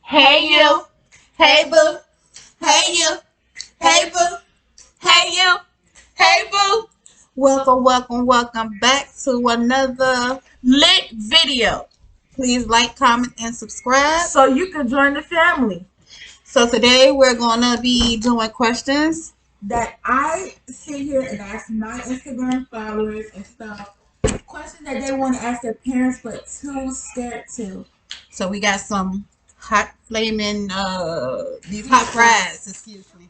Hey you, hey boo, hey you, hey boo, hey you, hey boo. Welcome back to another lit video. Please like, comment, and subscribe. So you can join the family. So today we're gonna be doing questions. That I sit here and ask my Instagram followers and stuff questions that they want to ask their parents but too scared to. So we got some hot flaming these hot fries, excuse me.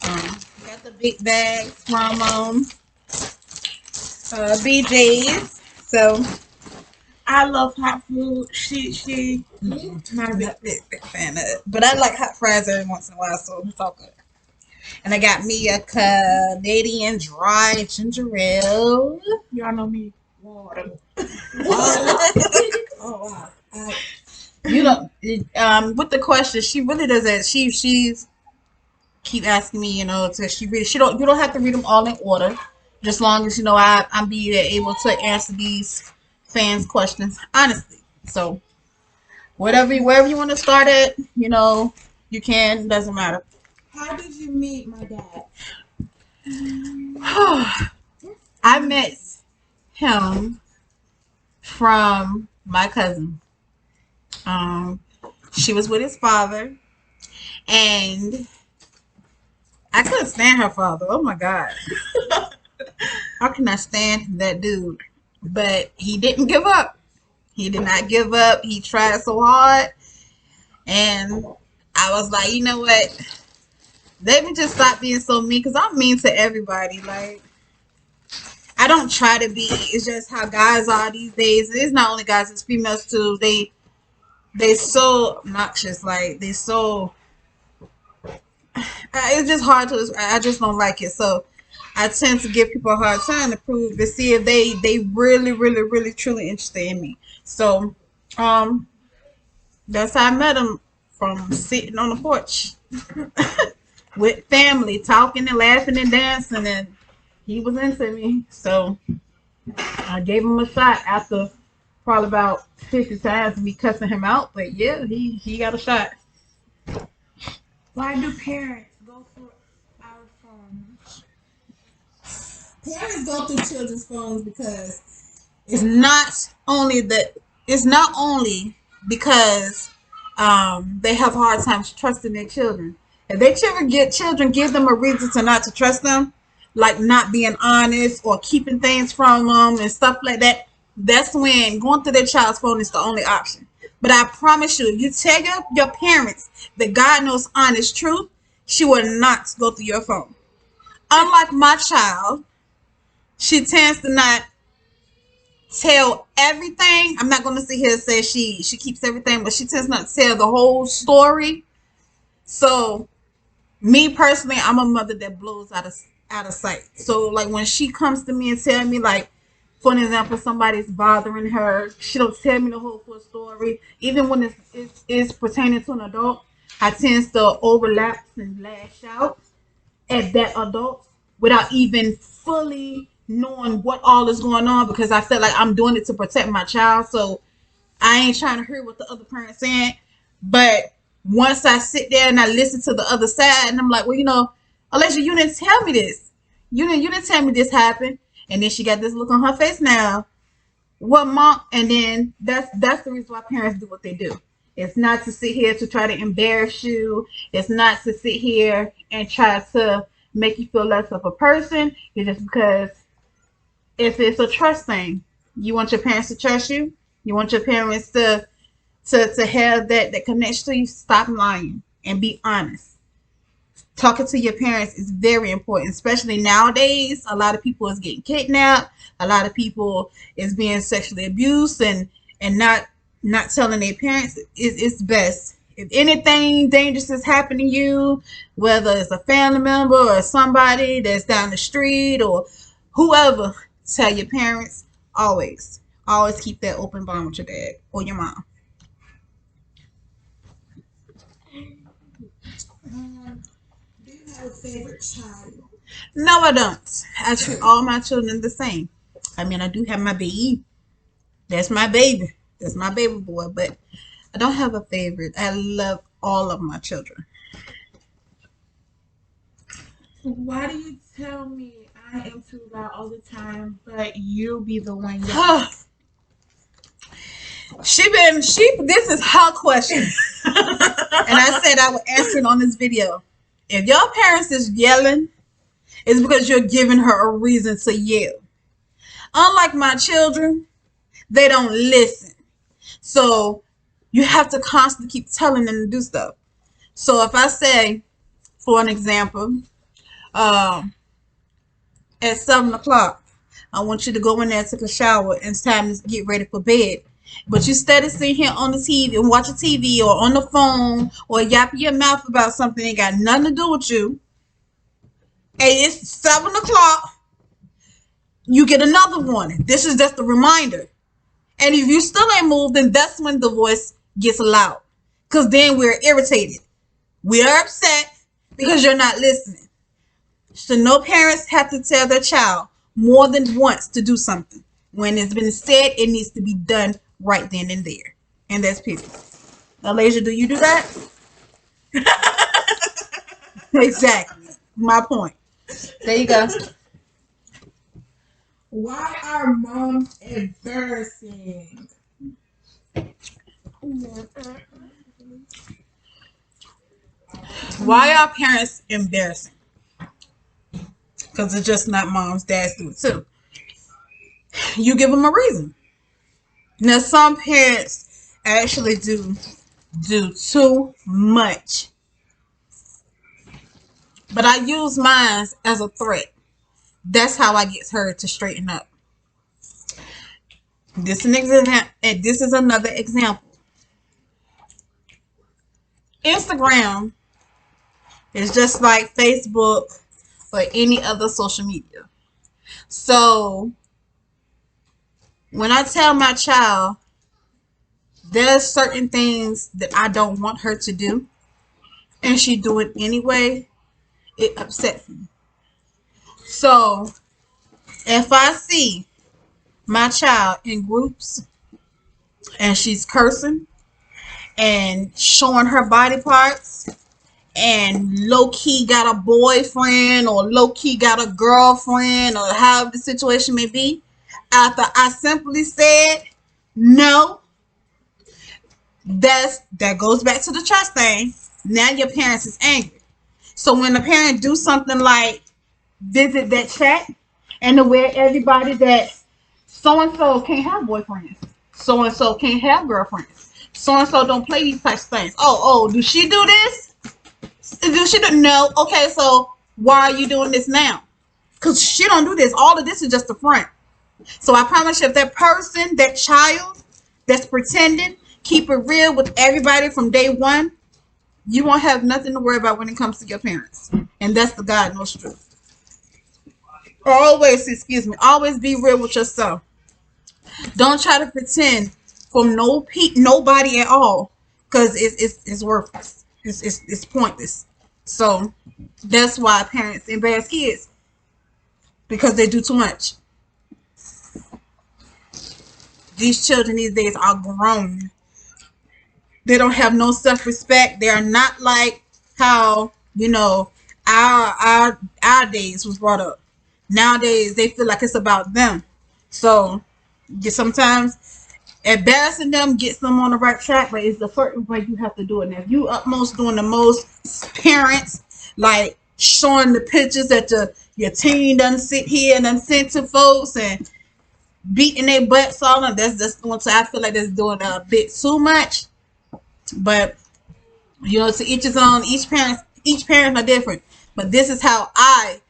We got the big bags from BJ's. So I love hot food. She not a big fan of it. But I like hot fries every once in a while, so it's all good. And I got me a Canadian dry ginger ale. y'all know me. Water. Oh wow. You know, with the question, she really doesn't. She's keep asking me, so she don't. You don't have to read them all in order, just long as I'm be able to answer these fans' questions honestly. So wherever you want to start at, you can. Doesn't matter. How did you meet my dad? I met him from my cousin. Um, she was with his father, and I couldn't stand her father. Oh my god, I could not stand that dude. But he didn't give up. He did not give up. He tried so hard, and I was like, you know what? Let me just stop being so mean because I'm mean to everybody. Like I don't try to be. It's just how guys are these days. It's not only guys; it's females too. They so obnoxious. Like they so. It's just hard to. I just don't like it. So I tend to give people a hard time to prove to see if they really truly interested in me. So um that's how I met him, from sitting on the porch with family, talking and laughing and dancing, and he was into me. So I gave him a shot after probably about 50 times of me cussing him out. But yeah, he got a shot. Why do parents go through our phones? Parents go through children's phones because It's not only that. It's not only because they have hard times trusting their children. If their children give them a reason to not to trust them, like not being honest or keeping things from them and stuff like that, that's when going through their child's phone is the only option. But I promise you, if you tell your parents that God knows honest truth, she will not go through your phone. Unlike my child, she tends to not tell everything. I'm not going to sit here and say she keeps everything, but she tends not to tell the whole story. So me personally, I'm a mother that blows out of sight. So like when she comes to me and tell me, like, for an example, somebody's bothering her, she don't tell me the whole full story. Even when it's pertaining to an adult, I tend to overlap and lash out at that adult without even fully knowing what all is going on, because I feel like I'm doing it to protect my child. So I ain't trying to hear what the other parent's saying. But once I sit there and I listen to the other side, and I'm like, well, Alicia, you didn't tell me this. You didn't tell me this happened. And then she got this look on her face now. What, mom? And then that's the reason why parents do what they do. It's not to sit here to try to embarrass you. It's not to sit here and try to make you feel less of a person. It's just because if it's a trust thing, you want your parents to trust you. You want your parents to have that connection to you. Stop lying and be honest. Talking to your parents is very important, especially nowadays. A lot of people is getting kidnapped. A lot of people is being sexually abused, and not telling their parents is best. If anything dangerous is happening to you, whether it's a family member or somebody that's down the street or whoever, tell your parents. Always keep that open bond with your dad or your mom. do you have a favorite child? No, I don't. I treat all my children the same. I mean, I do have my baby. That's my baby. That's my baby boy. But I don't have a favorite. I love all of my children. Why do you tell me I am too loud all the time, but you be the one yelling? This is her question. And I said I would answer it on this video. If your parents is yelling, it's because you're giving her a reason to yell. Unlike my children, they don't listen. So you have to constantly keep telling them to do stuff. So if I say, for an example, um, at 7 o'clock, I want you to go in there, take a shower, and it's time to get ready for bed. But you steady sitting here on the TV and watching TV or on the phone or yapping your mouth about something that ain't got nothing to do with you. And it's 7 o'clock, you get another warning. This is just a reminder. And if you still ain't moved, then that's when the voice gets loud. Because then we're irritated. We are upset because you're not listening. So no parents have to tell their child more than once to do something. When it's been said, it needs to be done right then and there. And that's period. Alasia, do you do that? Exactly. My point. There you go. Why are moms embarrassing? Why are parents embarrassing? Because it's just not moms, dads do it too. You give them a reason. Now, some parents actually do too much. But I use mine as a threat. That's how I get her to straighten up. This is another example. Instagram is just like Facebook or any other social media. So when I tell my child there's certain things that I don't want her to do, and she do it anyway, it upsets me. So if I see my child in groups and she's cursing and showing her body parts and low-key got a boyfriend or low-key got a girlfriend or however the situation may be, after I simply said no, that goes back to the trust thing. Now your parents is angry. So when the parent do something like visit that chat and aware everybody that so and so can't have boyfriends, so and so can't have girlfriends, so and so don't play these types of things. Do she do this? Do she do no? Okay, so why are you doing this now? Because she don't do this. All of this is just a front. So I promise you, if that person, that child that's pretending, keep it real with everybody from day one, you won't have nothing to worry about when it comes to your parents. And that's the God knows truth. Always be real with yourself. Don't try to pretend from nobody at all, because it's worthless. It's pointless. So that's why parents embarrass kids, because they do too much. These children these days are grown. They don't have no self-respect. They are not like how our days was brought up. Nowadays they feel like it's about them. So sometimes embarrassing them gets them on the right track, but it's a certain way you have to do it. Now, if you utmost doing the most, parents like showing the pictures that your teen done sit here and done sent to folks and beating their butts all on, that's just one. So I feel like that's doing a bit too much. But to each his own. Each parent are different. But this is how I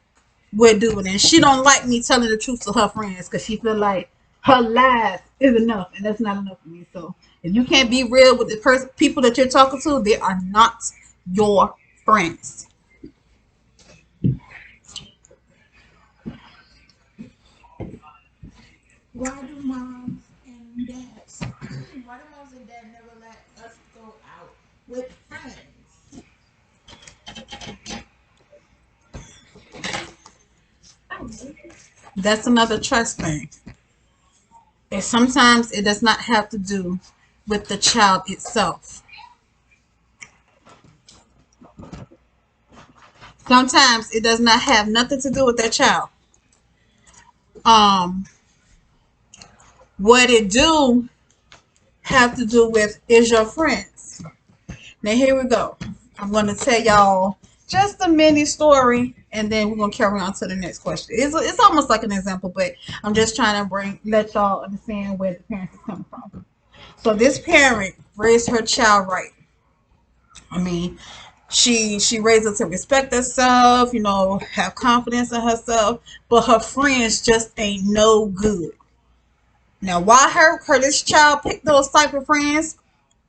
would do it. And she don't like me telling the truth to her friends because she feel like her lies is enough, and that's not enough for me. So if you can't be real with the people that you're talking to, they are not your friends. Why do moms and dads? Why do moms and dads never let us go out with friends? That's another trust thing. And sometimes it does not have to do with the child itself. Sometimes it does not have nothing to do with that child. Um, what it do have to do with is your friends. Now here we go. I'm gonna tell y'all just a mini story, and then we're gonna carry on to the next question. It's almost like an example, but I'm just trying to let y'all understand where the parents is coming from. So this parent raised her child right. I mean, she raised her to respect herself, have confidence in herself, but her friends just ain't no good. Now, why her this child picked those type of friends?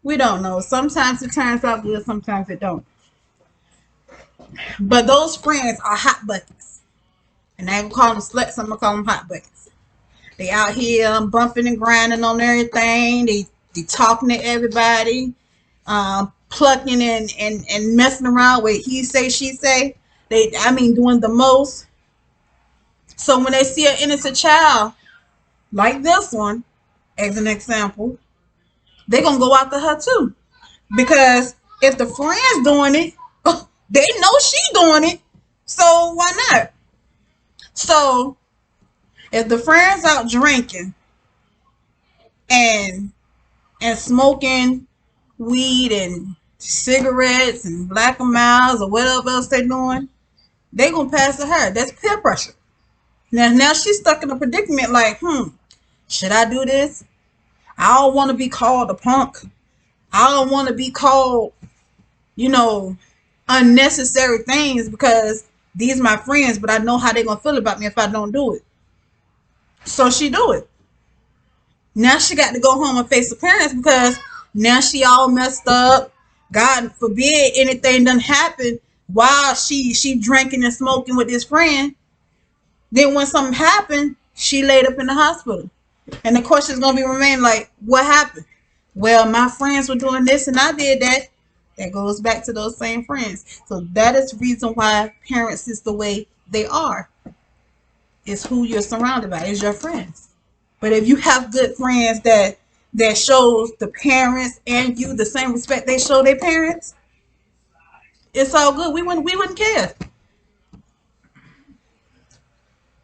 We don't know. Sometimes it turns out good, sometimes it don't. But those friends are hot buckets. And I ain't gonna call them sluts, I'm gonna call them hot buckets. They out here bumping and grinding on everything. They talking to everybody, plucking and messing around with he say, she say. Doing the most. So when they see an innocent child, like this one, as an example, they gonna go after her too. Because if the friend's doing it, they know she doing it. So why not? So if the friends out drinking and smoking weed and cigarettes and black and miles or whatever else they're doing, they gonna pass to her. That's peer pressure. Now she's stuck in a predicament like, should I do this? I don't want to be called a punk. I don't want to be called, you know, unnecessary things because these are my friends, but I know how they're gonna feel about me if I don't do it. So she do it. Now she got to go home and face the parents because now she all messed up. God forbid anything done happen while she drinking and smoking with this friend. Then when something happened, she laid up in the hospital. And the question's gonna be remain like, what happened? Well, my friends were doing this and I did that. That goes back to those same friends. So that is the reason why parents is the way they are. It's who you're surrounded by. It's your friends. But if you have good friends that shows the parents and you the same respect they show their parents, it's all good. We wouldn't care.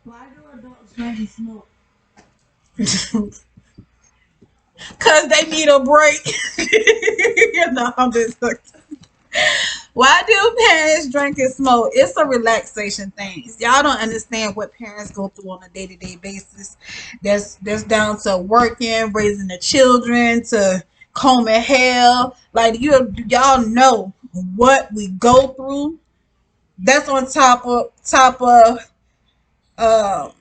Why do adults drink and smoke? Cause they need a break. I'm just why do parents drink and smoke? It's a relaxation thing. Y'all don't understand what parents go through on a day-to-day basis. That's down to working, raising the children, to combing hair. Like y'all know what we go through. That's on top of uh,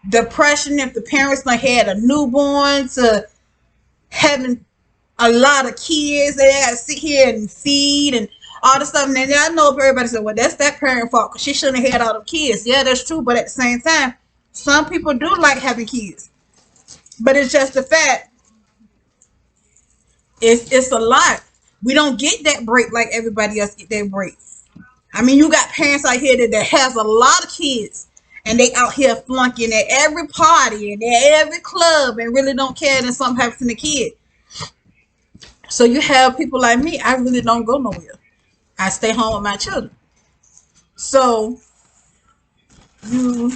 depression if the parents done had a newborn, to having a lot of kids that they gotta sit here and feed and all the stuff. And then I know everybody said, well, that's that parent fault because she shouldn't have had all the kids. Yeah, that's true. But at the same time, some people do like having kids. But it's just the fact, it's a lot. We don't get that break like everybody else get their break. I mean, you got parents out here that has a lot of kids and they out here flunking at every party and at every club and really don't care that something happens to the kid. So you have people like me, I really don't go nowhere. I stay home with my children. So you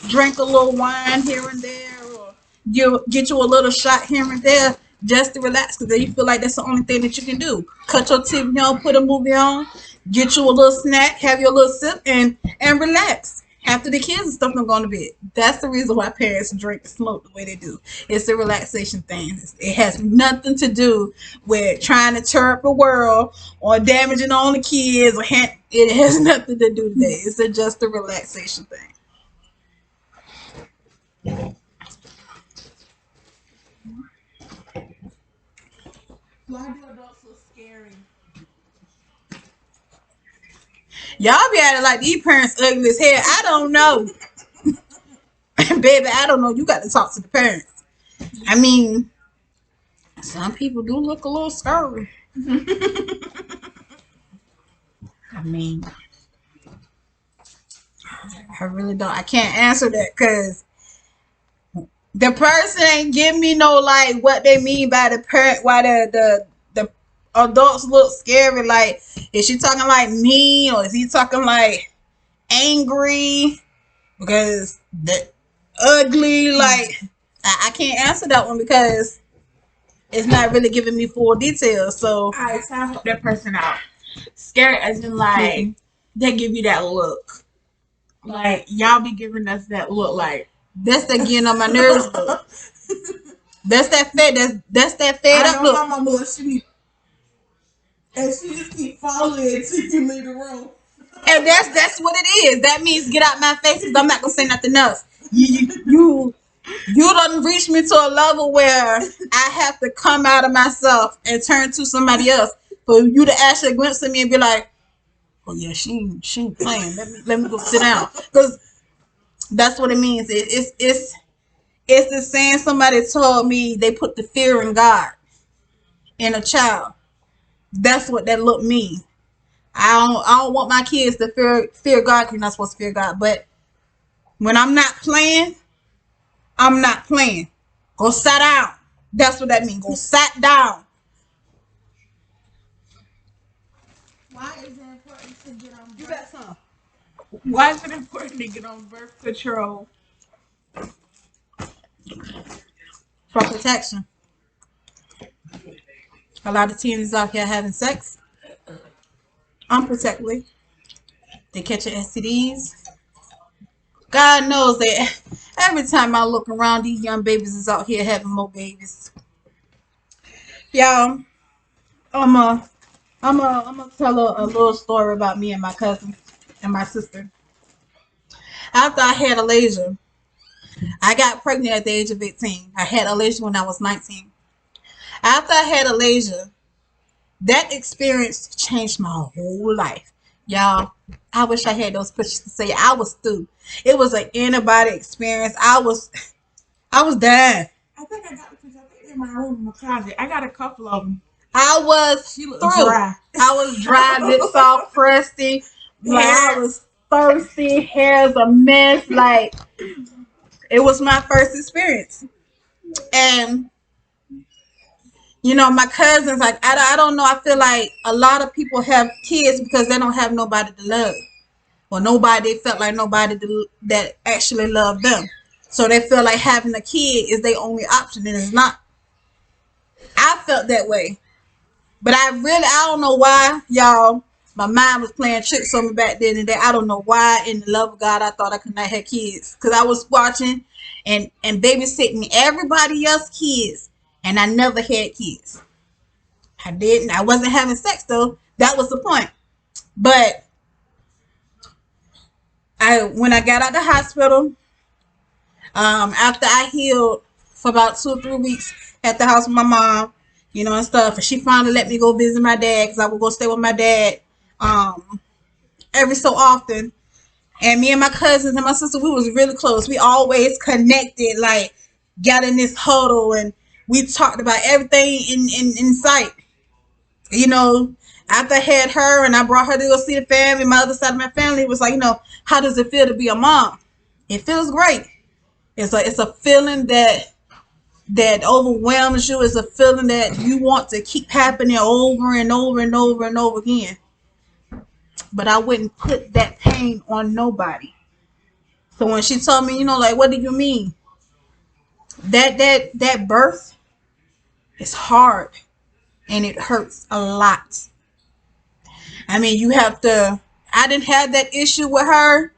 drink a little wine here and there, or you get you a little shot here and there just to relax, because then you feel like that's the only thing that you can do. Cut your TV on, put a movie on, get you a little snack, have your little sip, and relax. After the kids and stuff don't go to bed. That's the reason why parents drink and smoke the way they do. It's a relaxation thing. It has nothing to do with trying to tear up the world or damaging on the kids. It has nothing to do with that. It's just a relaxation thing. Why do adults so scary? Y'all be acting like these parents ugly as hell. I don't know. Baby, I don't know. You got to talk to the parents. I mean, some people do look a little scary. I mean, I really don't. I can't answer that because The person ain't give me no like what they mean by the parent. Why the adults look scary? Like, is she talking like mean or is he talking like angry? Because the ugly, like, I can't answer that one because it's not really giving me full details. So Alright, so I help that person out. Scared as in like they give you that look. Like y'all be giving us that look like that's that getting on my nerves though. That's that fed. That's that fed I up know look. my mama she be and she just keep following until you leave the room. And that's what it is. That means get out my face because I'm not gonna say nothing else. You don't reach me to a level where I have to come out of myself and turn to somebody else for you to actually glimpse at me and be like, oh yeah, she ain't playing. Let me go sit down because that's what it means. It's the saying somebody told me they put the fear in God in a child. That's what that look means. I don't want my kids to fear God because you're not supposed to fear God. But when I'm not playing, I'm not playing. Go sit down. That's what that means. Go sit down. Why is it important to get on You got birth? some Why is it important to get on birth control? for protection. A lot of teens out here having sex unprotectedly. They catching STDs. God knows that every time I look around, these young babies is out here having more babies. Y'all, I'm a, I'm gonna tell a little story about me and my cousin and my sister. After I had Alasia, I got pregnant at the age of 18. I had Alasia when I was 19. After I had Alasia, that experience changed my whole life. Y'all, I wish I had those pictures to say I was through. It was an antibiotic experience. I was dying. I think I got the picture. I think they're in my room in my closet. I got a couple of them. I was She looked through. dry. I was dry, lips all crusty. Like I was thirsty, hair's a mess. Like it was my first experience. And my cousins, like I don't know. I feel like a lot of people have kids because they don't have nobody to love, or nobody they felt like nobody that actually loved them. So they feel like having a kid is their only option, and it's not. I felt that way, but I don't know why, y'all. My mind was playing tricks on me back then and there. I don't know why. In the love of God, I thought I could not have kids because I was watching and babysitting everybody else's kids, and I never had kids. I didn't. I wasn't having sex though. That was the point. But when I got out the hospital, after I healed for about 2 or 3 weeks at the house with my mom, and stuff, and she finally let me go visit my dad because I would go stay with my dad every so often. And me and my cousins and my sister, we was really close. We always connected, like got in this huddle and we talked about everything in sight. you know, After I had her and I brought her to go see the family, my other side of my family was like, how does it feel to be a mom? It feels great. It's a feeling that overwhelms you. It's a feeling that you want to keep happening over and over and over and over again. But I wouldn't put that pain on nobody. So when she told me, like, what do you mean? That birth is hard and it hurts a lot. I mean, you have to. I didn't have that issue with her,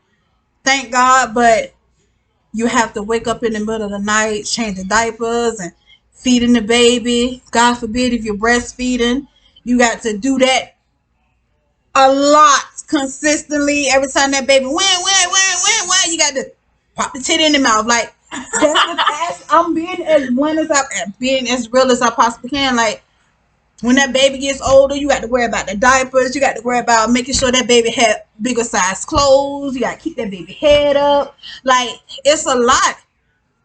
thank God, but you have to wake up in the middle of the night, change the diapers, and feeding the baby. God forbid if you're breastfeeding, you got to do that a lot consistently. Every time that baby when, you got to pop the titty in the mouth. Like I'm being as real as I possibly can. Like when that baby gets older, you got to worry about the diapers. You got to worry about making sure that baby had bigger size clothes. You got to keep that baby head up. Like it's a lot.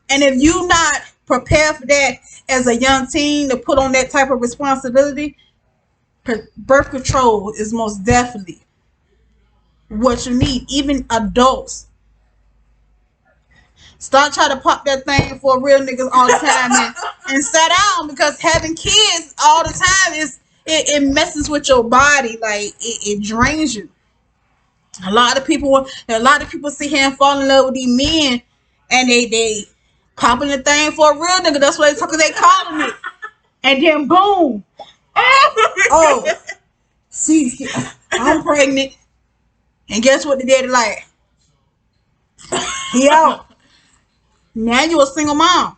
And if you not prepared for that as a young teen to put on that type of responsibility, birth control is most definitely what you need. Even adults, Stop trying to pop that thing for real niggas all the time and sit down, because having kids all the time it messes with your body. Like it drains you. A lot of people sit here and fall in love with these men, and they popping the thing for a real nigga. That's what they calling it. And then boom. Oh, see, I'm pregnant. And guess what the daddy like? He out. Now you a single mom.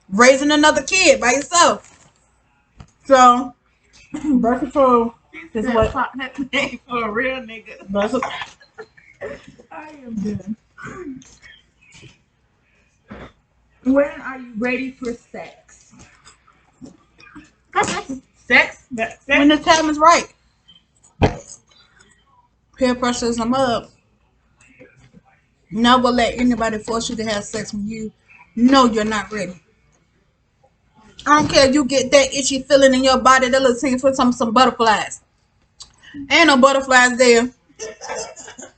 Raising another kid by yourself. So birth control is what That name for a real nigga. birth, I am done. When are you ready for sex? Sex? when the time is right. Peer pressure is a mug. Never let anybody force you to have sex when you know you're not ready. I don't care if you get that itchy feeling in your body that looks like for some butterflies. Ain't no butterflies there.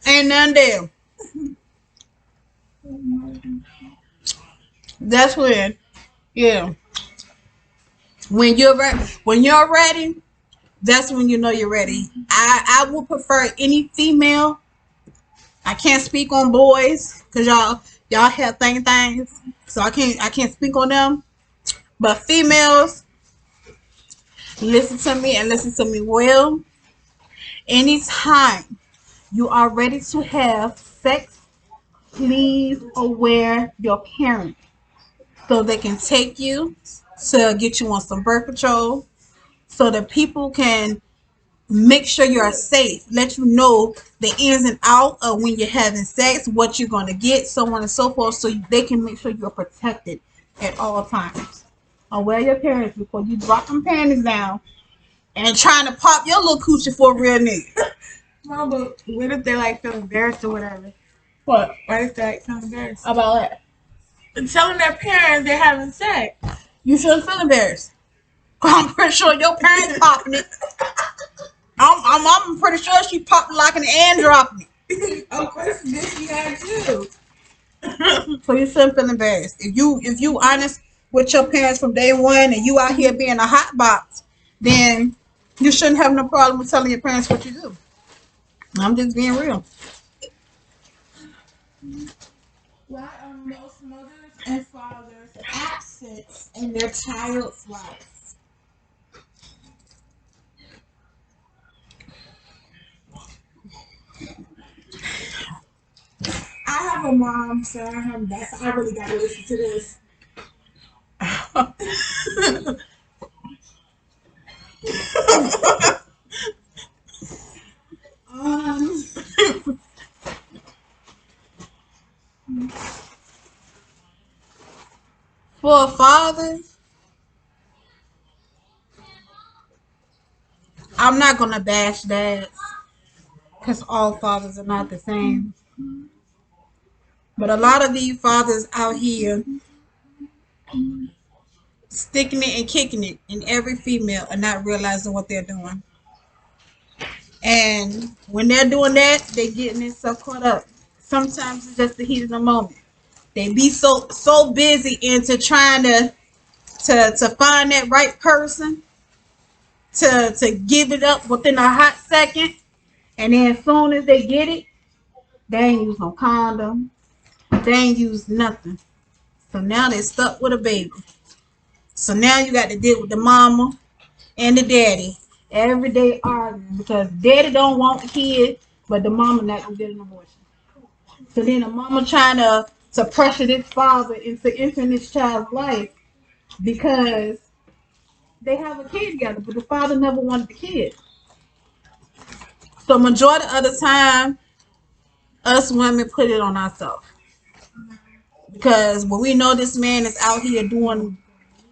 Ain't none there. That's when, yeah. When you're ready, that's when you know you're ready. I would prefer any female. I can't speak on boys because y'all have things, so I can't speak on them. But females, listen to me and listen to me well. Anytime you are ready to have sex, please aware your parents so they can take you to get you on some birth control, so that people can make sure you're safe, let you know the ins and out of when you're having sex, what you're going to get, so on and so forth, so they can make sure you're protected at all times. Aware your parents before you drop them panties down and trying to pop your little coochie for a real nigga. Mom, but what if they like feel embarrassed or whatever? What Why if they like feel embarrassed? about that? And telling their parents they're having sex. You shouldn't feel embarrassed. I'm pretty sure your parents popping it. I'm pretty sure she popped locking it and dropping it. Of course, this she had too. So you shouldn't feel embarrassed. If you honest with your parents from day one and you out here being a hot box, then you shouldn't have no problem with telling your parents what you do. I'm just being real. Why are most mothers and fathers absent in their child's life? I have a mom, so I really gotta listen to this. Um, For a father, I'm not gonna bash dads because all fathers are not the same. But a lot of these fathers out here sticking it and kicking it in every female and not realizing what they're doing. And when they're doing that, they getting themselves caught up. Sometimes it's just the heat of the moment. They be so busy into trying to find that right person to give it up within a hot second, and then as soon as they get it, they ain't use no condom, they ain't use nothing. So now they stuck with a baby. So now you got to deal with the mama and the daddy every day arguing because daddy don't want the kid, but the mama not gonna get an abortion. So then the mama trying to pressure this father into entering this child's life because they have a kid together, but the father never wanted the kid. So majority of the time, us women put it on ourselves because when we know this man is out here doing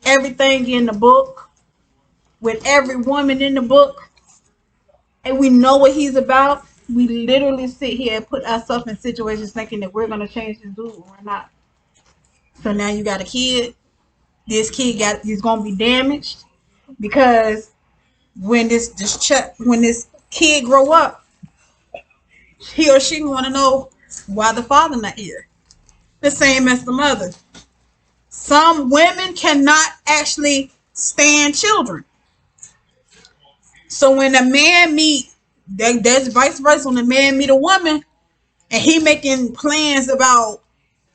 everything in the book with every woman in the book, and we know what he's about, we literally sit here and put ourselves in situations thinking that we're gonna change this dude or not. So now you got a kid. This kid is gonna be damaged because when this kid grow up, he or she want to know why the father not here. the same as the mother. Some women cannot actually stand children. So when a man meet, that's vice versa. When a man meet a woman and he making plans about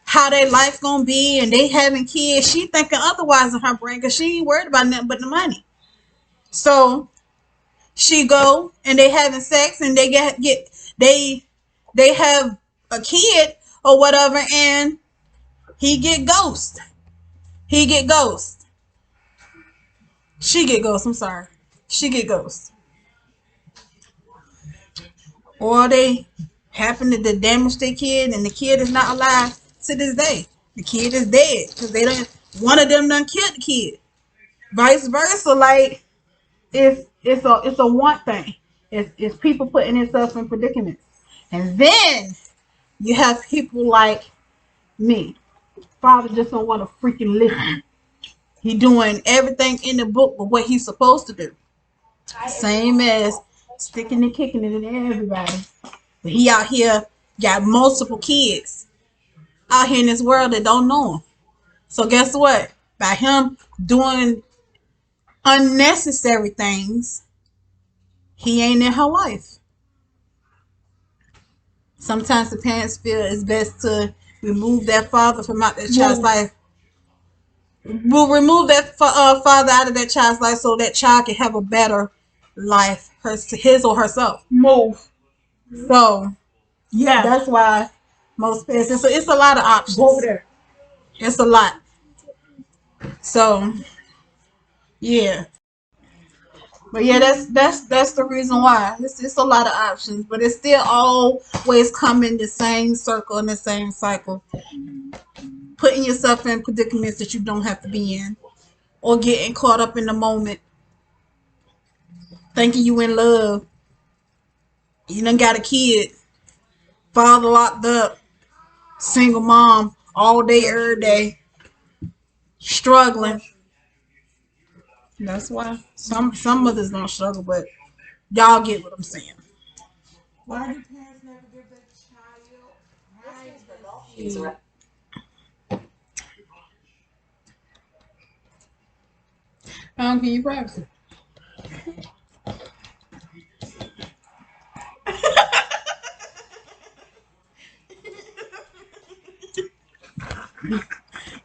how their life gonna be and they having kids, she thinking otherwise in her brain because she ain't worried about nothing but the money. So she go and they having sex and they get they have a kid or whatever and he get ghost. He get ghost. She get ghost. I'm sorry. She get ghost. Or they happen to damage their kid and the kid is not alive to this day. The kid is dead because they don't. One of them done killed the kid. Vice versa, like it's a want thing. It's people putting themselves in predicaments, and then you have people like me. Father just don't want to freaking listen. He doing everything in the book but what he's supposed to do. Same as sticking and kicking it in everybody. But he out here got multiple kids out here in this world that don't know him. So guess what? By him doing unnecessary things, he ain't in her life. Sometimes the parents feel it's best to remove that father from out that child's life. We'll remove that father out of that child's life so that child can have a better life, his or herself. Move. So Yeah. that's why most parents. So it's a lot of options. Go over there. It's a lot. So yeah. But yeah, that's the reason why. It's a lot of options, but it's still always come in the same circle and the same cycle. Putting yourself in predicaments that you don't have to be in, or getting caught up in the moment, thinking you in love. You done got a kid, father locked up, single mom, all day, every day, struggling. That's why some mothers don't struggle, but y'all get what I'm saying. Why do parents never give their child privacy? I don't give you privacy.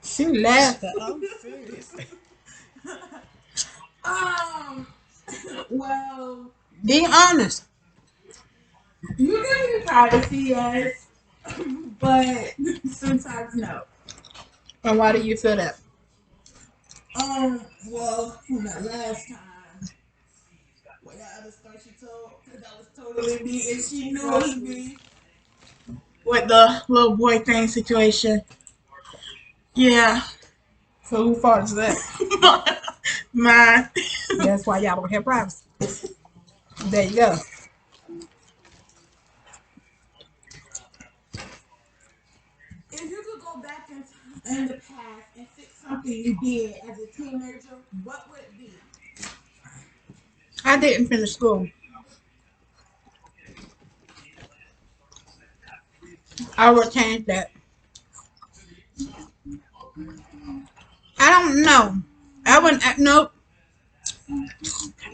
She laughed at I'm serious. Um. Well, Be honest. you give me privacy, yes, but sometimes no. And why do you feel that? Well, from that last time, what that other story she told, because that was totally me, and she knew it was me. With the little boy thing situation. Yeah. So who fault is that? Mine. That's why y'all don't have privacy. There you go. If you could go back in the past and fix something you did as a teenager, what would it be? I didn't finish school. I would change that. I don't know. I wouldn't. Nope.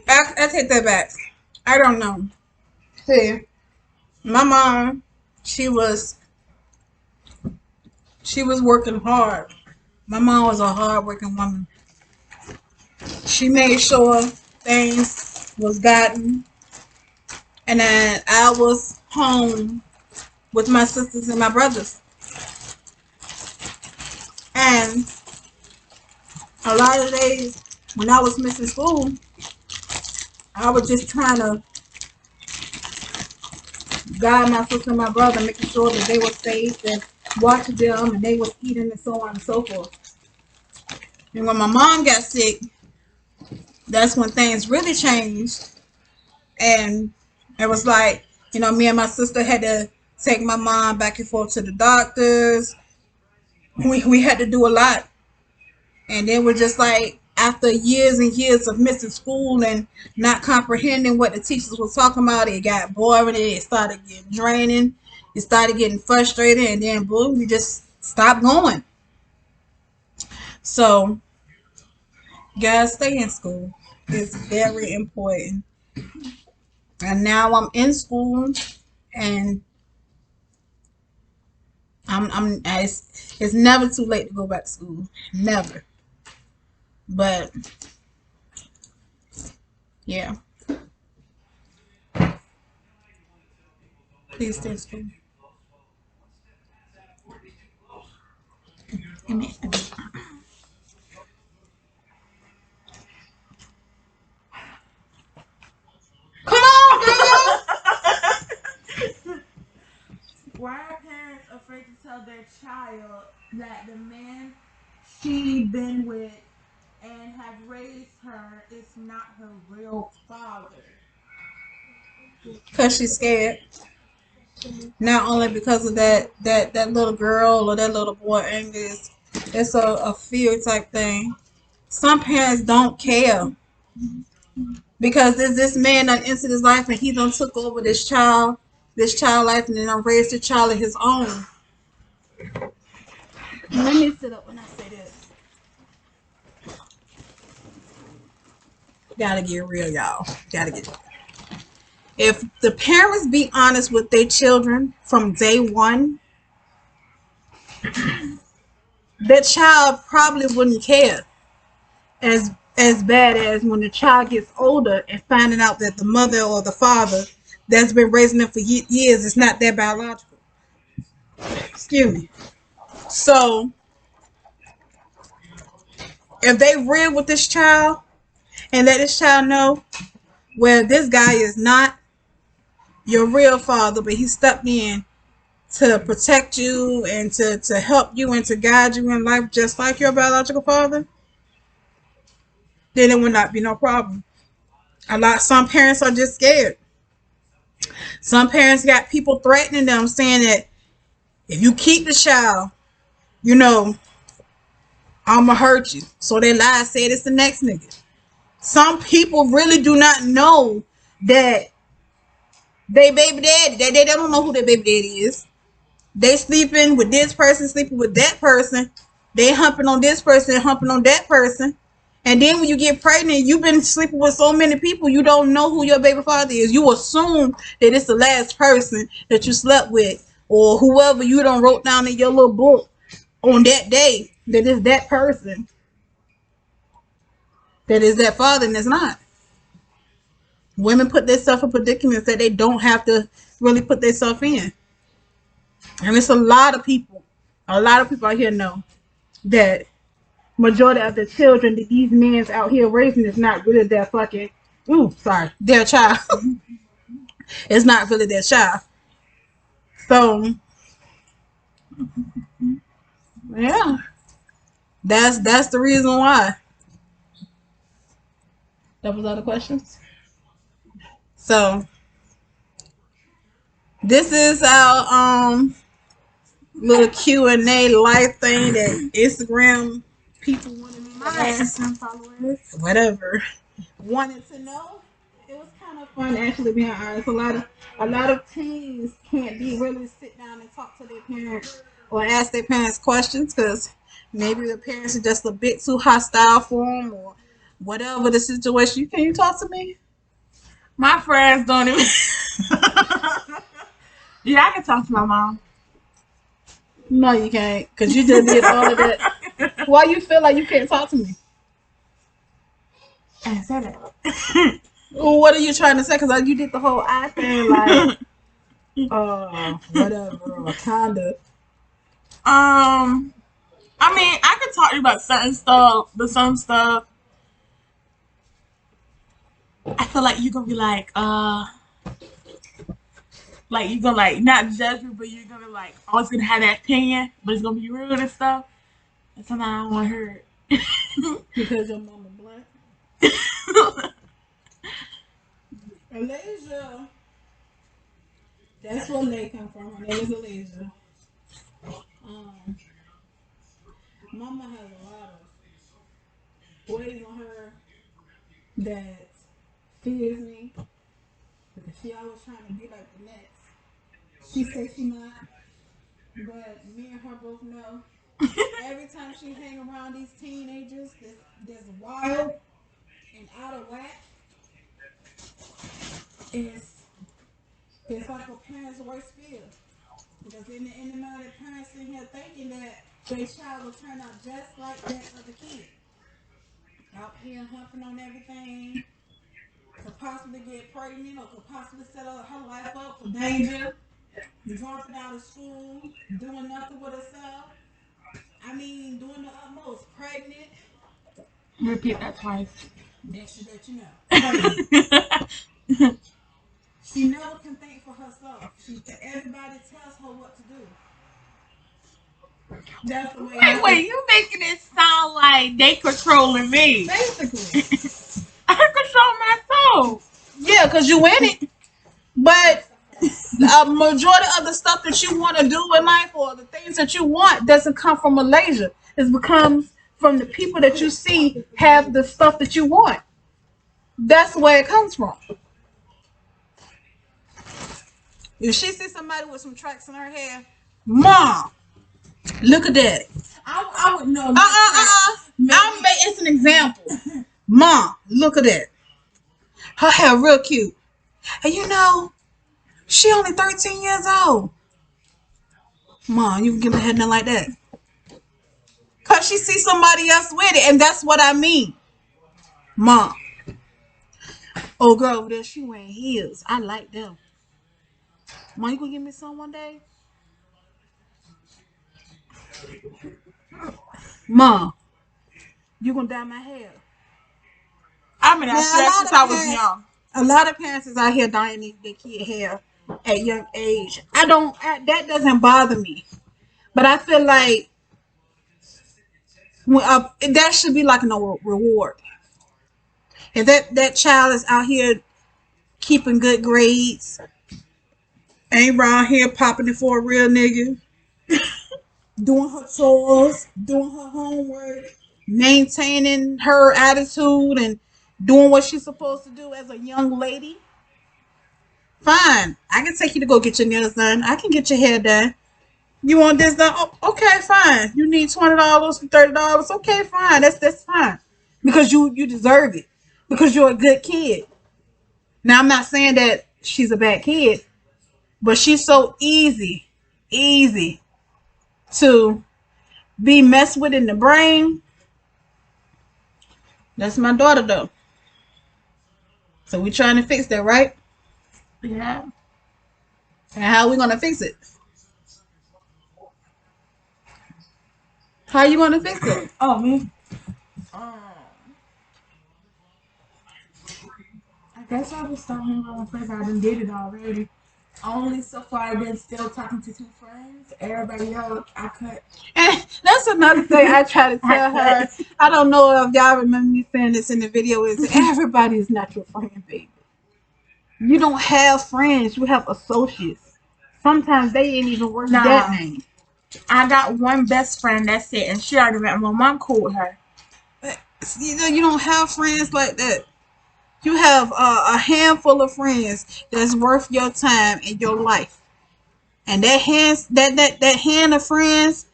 I take that back. I don't know. See, my mom, she was she was working hard. My mom was a hard working woman. She made sure things was gotten, and then I was home with my sisters and my brothers. And a lot of days when I was missing school, I was just trying to guide my sister and my brother, making sure that they were safe and watching them and they was eating and so on and so forth. And when my mom got sick, that's when things really changed. And it was like, me and my sister had to take my mom back and forth to the doctors. We had to do a lot. And then we're just like, after years and years of missing school and not comprehending what the teachers were talking about, it got boring. It started getting draining. It started getting frustrated. And then, boom, we just Stop going. So, guys, stay in school. It's very important. And now I'm in school, and it's never too late to go back to school. Never. But yeah, please stay in school. Amen. Come on, girl. Why are parents afraid to tell their child that the man she been with and have raised her is not her real father? Cause she's scared. Not only because of that little girl or that little boy Angus. It's a fear type thing. Some parents don't care because there's this man that entered his life and he done took over this child life, and then done raised the child of his own. Let me sit up when I say this. Gotta get real, y'all. Gotta get real. If the parents be honest with their children from day one, that child probably wouldn't care as bad as when the child gets older and finding out that the mother or the father that's been raising them for years is not their biological. Excuse me. So if they real with this child and let this child know, well, this guy is not your real father, but he stepped in to protect you and to help you and to guide you in life just like your biological father, then it would not be no problem. Some parents are just scared. Some parents got people threatening them saying that if you keep the child, you know, I'ma hurt you. So they lie and said it's the next nigga. Some people really do not know that they baby daddy. They don't know who their baby daddy is. They sleeping with this person, sleeping with that person. They humping on this person, humping on that person. And then when you get pregnant, you've been sleeping with so many people, you don't know who your baby father is. You assume that it's the last person that you slept with, or whoever you done wrote down in your little book on that day that is that person, that is that father, and it's not. Women put themselves in predicaments that they don't have to really put themselves in. And it's a lot of people out here know that majority of the children that these men's out here raising is not really their fucking, their child. It's not really their child. So yeah, that's the reason why. That was all the questions. So this is our little Q&A life thing that Instagram people wanted me to My ask, Instagram followers. whatever, wanted to know. It was kind of fun, actually, being honest. A lot of teens can't be really sit down and talk to their parents or ask their parents questions because maybe the parents are just a bit too hostile for them, or whatever the situation. Can you talk to me? My friends don't even. Yeah, I can talk to my mom. No, you can't, because you just did all of that. Why you feel like you can't talk to me? I said it. What are you trying to say? Because you did the whole eye thing, like, whatever, or kinda. I mean, I could talk to you about certain stuff, but some stuff I feel like you're gonna be like you're gonna like not judge me, but you're gonna like always gonna have that opinion, but it's gonna be rude and stuff. And sometimes I don't want to hear it. Because your mama black. Alasia. That's where they come from. Her name is Alasia. Um, Mama has a lot of ways on her that fears me because she always trying to be like the next. She says she not. But me and her both know every time she hang around these teenagers that's wild and out of whack, it's it's like a parent's worst fear. Because in the mind of parents sitting here thinking that their child will turn out just like that other kid. Out here humping on everything, could possibly get pregnant or could possibly set her life up for danger, dropping out of school, doing nothing with herself. I mean, doing the utmost, pregnant. Repeat that twice. That should let you know. Pregnant. She never can think for herself. Everybody tells her what to do. That's the way. Wait, you making it sound like they controlling me. Basically. I control myself. Yeah, because you in it. But a majority of the stuff that you want to do in life or the things that you want doesn't come from Malaysia. It becomes from the people that you see have the stuff that you want. That's where it comes from. If she sees somebody with some tracks in her hair, Mom, look at that. I would know. It's an example. Mom, look at that. Her hair real cute. And you know, she only 13 years old. Mom, you can give her head nothing like that. Cause she sees somebody else with it, and that's what I mean. Mom. Oh girl over there, she wearing heels. I like them. Mom, you gonna give me some one day? Mom, you gonna dye my hair? I mean, I said that since I was young. A lot of parents is out here dyeing their kid hair at young age. That doesn't bother me. But I feel like that should be like no reward. If that child is out here keeping good grades, ain't around here popping it for a real nigga, doing her chores, doing her homework, maintaining her attitude, and doing what she's supposed to do as a young lady, fine. I can take you to go get your nails done. I can get your hair done. You want this done? Oh, okay, fine. You need $20 and $30. Okay, fine. That's fine. Because you deserve it. Because you're a good kid. Now I'm not saying that she's a bad kid, but she's so easy to be messed with in the brain. That's my daughter though. So we trying to fix that, right? Yeah. And how are we gonna fix it? How you gonna fix it? Oh, me. I guess I was starting on friends. I done did it already. Only so far I've been still talking to two friends. Everybody else, I cut. And that's another thing I try to tell her. I don't know if y'all remember me saying this in the video. Is everybody is not your friend, baby. You don't have friends. You have associates. Sometimes they ain't even worth that name. I got one best friend. That's it, and she already met my mom. Cool with her. You don't have friends like that. You have a handful of friends that's worth your time in your life, and that hand of friends,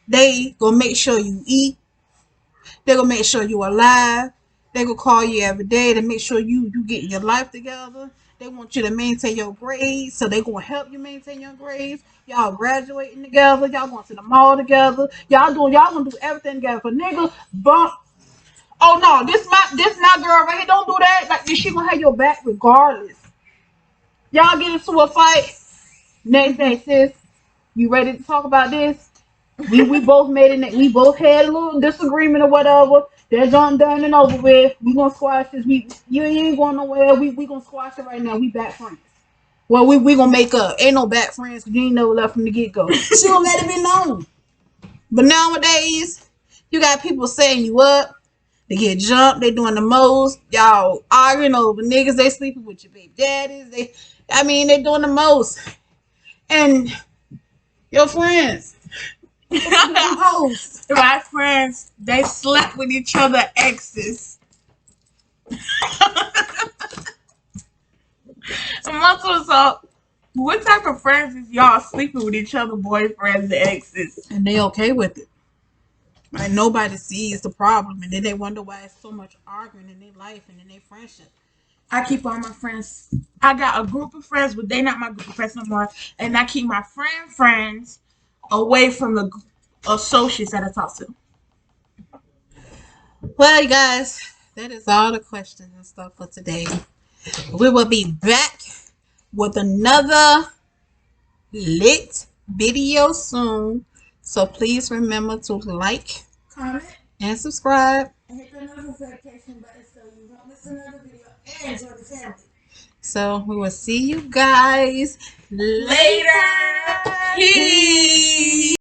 they gonna make sure you eat. They gonna make sure you alive. They gonna call you every day to make sure you getting your life together. They want you to maintain your grades, so they gonna help you maintain your grades. Y'all graduating together. Y'all going to the mall together. Y'all gonna do everything together. For nigga bump. Oh no, this my girl right here. Don't do that. Like she gonna have your back regardless. Y'all get into a fight. Next day, sis, you ready to talk about this? We both made it. We both had a little disagreement or whatever. That's on done and over with. We gonna squash this. You ain't going nowhere. We gonna squash it right now. We back friends. Well, we gonna make up. Ain't no back friends because you ain't never left from the get go. She gonna let it be known. But nowadays, you got people setting you up. They get jumped. They doing the most. Y'all arguing over niggas. They sleeping with your baby daddies. They doing the most. And your friends. My friends, they slept with each other exes. So what's up? What type of friends is y'all sleeping with each other, boyfriends and exes? And they okay with it. Like nobody sees the problem, and then they wonder why it's so much arguing in their life and in their friendship. I keep all my friends. I got a group of friends, but they not my group of friends no more. And I keep my friends away from the associates that I talk to. Well, you guys, that is all the questions and stuff for today. We will be back with another lit video soon. So please remember to like, Comment and subscribe. and hit the notification button so you won't miss another video and join the family. So we will see you guys later. Peace.